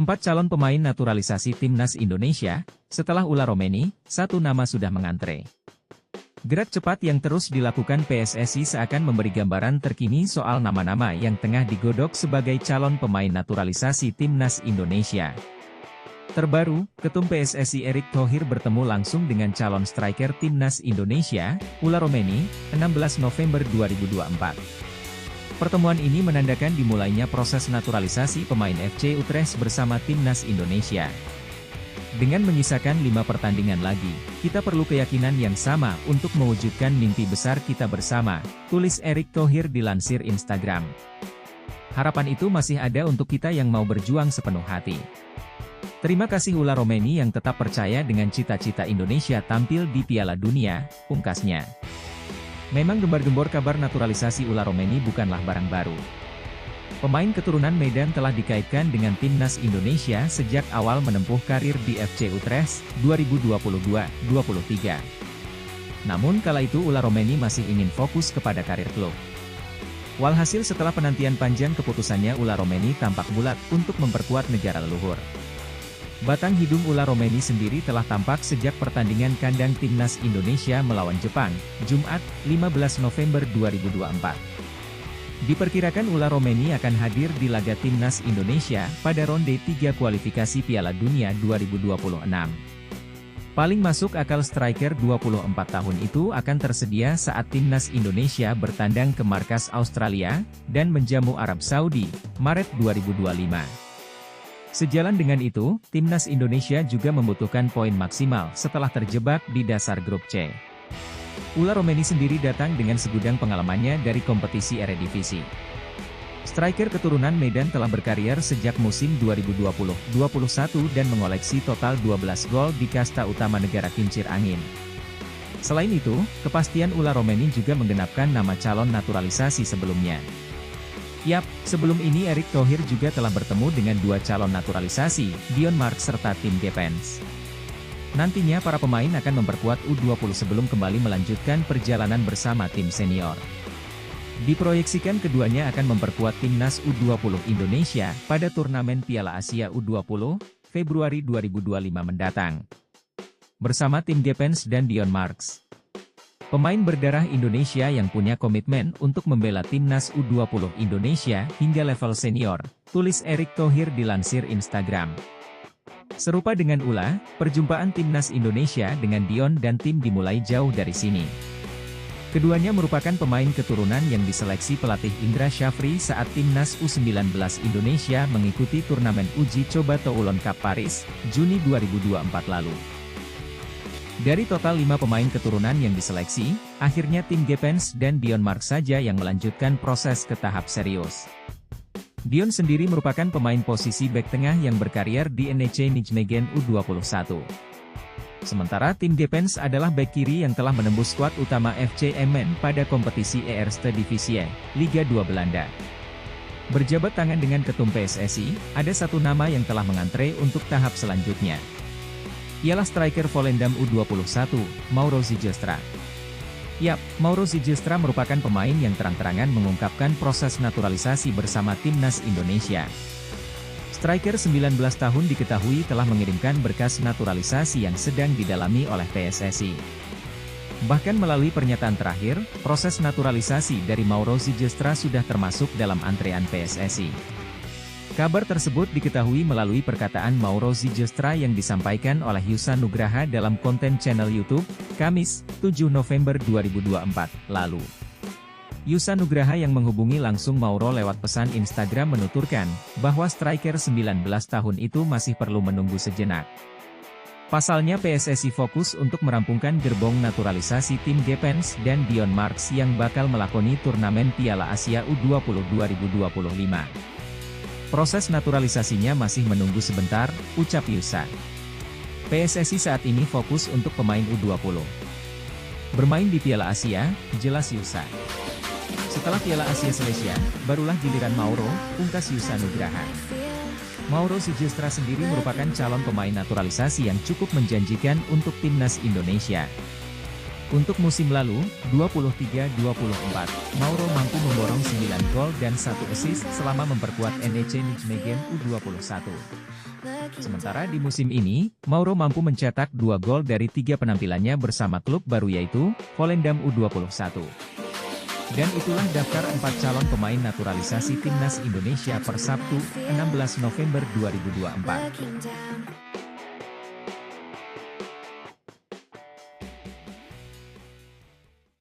4 calon pemain naturalisasi timnas Indonesia, setelah Ula Romeni, 1 nama sudah mengantre. Gerak cepat yang terus dilakukan PSSI seakan memberi gambaran terkini soal nama-nama yang tengah digodok sebagai calon pemain naturalisasi timnas Indonesia. Terbaru, Ketum PSSI Erick Thohir bertemu langsung dengan calon striker timnas Indonesia, Ula Romeni, 16 November 2024. Pertemuan ini menandakan dimulainya proses naturalisasi pemain FC Utrecht bersama timnas Indonesia. Dengan menyisakan 5 pertandingan lagi, kita perlu keyakinan yang sama untuk mewujudkan mimpi besar kita bersama, tulis Erick Thohir dilansir Instagram. Harapan itu masih ada untuk kita yang mau berjuang sepenuh hati. Terima kasih Ula Romeni yang tetap percaya dengan cita-cita Indonesia tampil di Piala Dunia, pungkasnya. Memang gembar-gembor kabar naturalisasi Ula Romeni bukanlah barang baru. Pemain keturunan Medan telah dikaitkan dengan timnas Indonesia sejak awal menempuh karir di FC Utrecht 2022-23. Namun kala itu Ula Romeni masih ingin fokus kepada karir klub. Walhasil setelah penantian panjang keputusannya Ula Romeni tampak bulat untuk memperkuat negara leluhur. Batang hidung Ula Romeni sendiri telah tampak sejak pertandingan kandang timnas Indonesia melawan Jepang, Jumat, 15 November 2024. Diperkirakan Ula Romeni akan hadir di laga timnas Indonesia pada ronde 3 kualifikasi Piala Dunia 2026. Paling masuk akal striker 24 tahun itu akan tersedia saat timnas Indonesia bertandang ke markas Australia dan menjamu Arab Saudi, Maret 2025. Sejalan dengan itu, timnas Indonesia juga membutuhkan poin maksimal setelah terjebak di dasar grup C. Ula Romeni sendiri datang dengan segudang pengalamannya dari kompetisi Eredivisie. Striker keturunan Medan telah berkarier sejak musim 2020-21 dan mengoleksi total 12 gol di kasta utama negara kincir angin. Selain itu, kepastian Ula Romeni juga menggenapkan nama calon naturalisasi sebelumnya. Yap, sebelum ini Erick Thohir juga telah bertemu dengan 2 calon naturalisasi, Dion Marks serta Tim Gepens. Nantinya para pemain akan memperkuat U20 sebelum kembali melanjutkan perjalanan bersama tim senior. Diproyeksikan keduanya akan memperkuat timnas U20 Indonesia pada turnamen Piala Asia U20, Februari 2025 mendatang. Bersama Tim Gepens dan Dion Marks. Pemain berdarah Indonesia yang punya komitmen untuk membela timnas U20 Indonesia hingga level senior, tulis Erick Thohir dilansir Instagram. Serupa dengan Ula, perjumpaan timnas Indonesia dengan Dion dan tim dimulai jauh dari sini. Keduanya merupakan pemain keturunan yang diseleksi pelatih Indra Syafri saat timnas U19 Indonesia mengikuti turnamen uji coba Toulon Cup Paris, Juni 2024 lalu. Dari total 5 pemain keturunan yang diseleksi, akhirnya Tim Gepens dan Dion Marks saja yang melanjutkan proses ke tahap serius. Dion sendiri merupakan pemain posisi bek tengah yang berkarier di NEC Nijmegen U21. Sementara Tim Gepens adalah bek kiri yang telah menembus skuad utama FC Emmen pada kompetisi Eerste Divisie, Liga 2 Belanda. Berjabat tangan dengan Ketum PSSI, ada 1 nama yang telah mengantre untuk tahap selanjutnya. Ialah striker Volendam U21, Mauro Zylstra. Yap, Mauro Zylstra merupakan pemain yang terang-terangan mengungkapkan proses naturalisasi bersama timnas Indonesia. Striker 19 tahun diketahui telah mengirimkan berkas naturalisasi yang sedang didalami oleh PSSI. Bahkan melalui pernyataan terakhir, proses naturalisasi dari Mauro Zylstra sudah termasuk dalam antrean PSSI. Kabar tersebut diketahui melalui perkataan Mauro Zylstra yang disampaikan oleh Yusa Nugraha dalam konten channel YouTube, Kamis, 7 November 2024, lalu. Yusa Nugraha yang menghubungi langsung Mauro lewat pesan Instagram menuturkan, bahwa striker 19 tahun itu masih perlu menunggu sejenak. Pasalnya PSSI fokus untuk merampungkan gerbong naturalisasi Tim Gepens dan Dion Marks yang bakal melakoni turnamen Piala Asia U20 2025. Proses naturalisasinya masih menunggu sebentar, ucap Yusa. PSSI saat ini fokus untuk pemain U20. Bermain di Piala Asia, jelas Yusa. Setelah Piala Asia selesai, barulah giliran Mauro, pungkas Yusa Nugraha. Mauro Zylstra sendiri merupakan calon pemain naturalisasi yang cukup menjanjikan untuk timnas Indonesia. Untuk musim lalu, 23-24, Mauro mampu memborong 9 gol dan 1 assist selama memperkuat NEC Nijmegen U21. Sementara di musim ini, Mauro mampu mencetak 2 gol dari 3 penampilannya bersama klub baru yaitu Volendam U21. Dan itulah daftar 4 calon pemain naturalisasi timnas Indonesia per Sabtu, 16 November 2024.